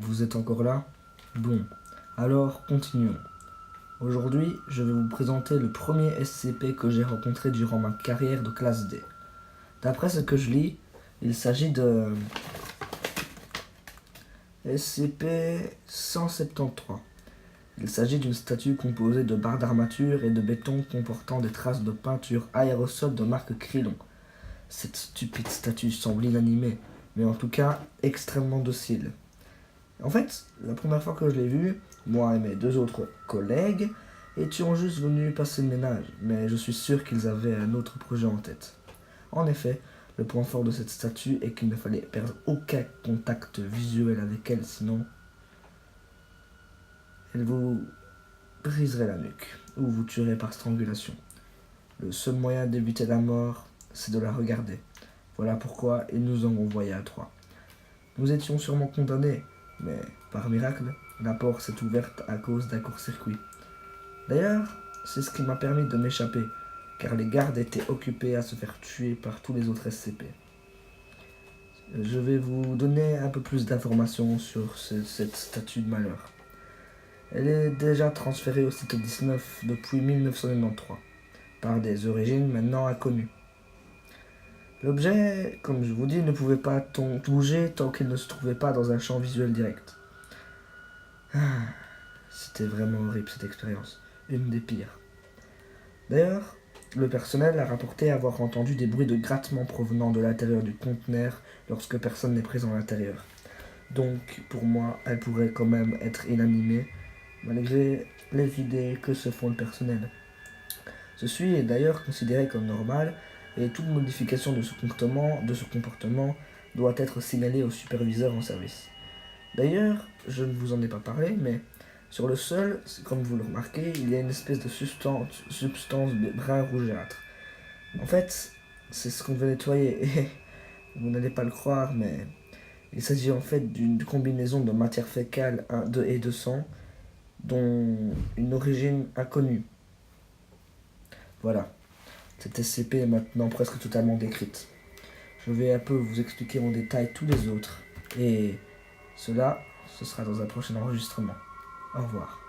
Vous êtes encore là? Bon, alors continuons. Aujourd'hui, je vais vous présenter le premier SCP que j'ai rencontré durant ma carrière de classe D. D'après ce que je lis, il s'agit de SCP-173. Il s'agit d'une statue composée de barres d'armature et de béton comportant des traces de peinture aérosol de marque Krillon. Cette stupide statue semble inanimée, mais en tout cas extrêmement docile. En fait, la première fois que je l'ai vue, moi et mes deux autres collègues étions juste venus passer le ménage, mais je suis sûr qu'ils avaient un autre projet en tête. En effet, le point fort de cette statue est qu'il ne fallait perdre aucun contact visuel avec elle, sinon elle vous briserait la nuque ou vous tuerait par strangulation. Le seul moyen d'éviter la mort, c'est de la regarder. Voilà pourquoi ils nous ont envoyés à trois. Nous étions sûrement condamnés, mais par miracle, la porte s'est ouverte à cause d'un court-circuit. D'ailleurs, c'est ce qui m'a permis de m'échapper, car les gardes étaient occupés à se faire tuer par tous les autres SCP. Je vais vous donner un peu plus d'informations sur cette statue de malheur. Elle est déjà transférée au site 19 depuis 1993, par des origines maintenant inconnues. L'objet, comme je vous dis, ne pouvait pas bouger tant qu'il ne se trouvait pas dans un champ visuel direct. C'était vraiment horrible cette expérience, une des pires. D'ailleurs, le personnel a rapporté avoir entendu des bruits de grattement provenant de l'intérieur du conteneur lorsque personne n'est présent à l'intérieur. Donc, pour moi, elle pourrait quand même être inanimée, malgré les idées que se font le personnel. Ceci est d'ailleurs considéré comme normal, et toute modification de ce comportement doit être signalée au superviseur en service. D'ailleurs, je ne vous en ai pas parlé, mais sur le sol, comme vous le remarquez, il y a une espèce de substance brun rougeâtre. En fait, c'est ce qu'on veut nettoyer, et vous n'allez pas le croire, mais il s'agit en fait d'une combinaison de matière fécale et de sang, dont une origine inconnue. Voilà. Cette SCP est maintenant presque totalement décrite. Je vais un peu vous expliquer en détail tous les autres. Et cela, ce sera dans un prochain enregistrement. Au revoir.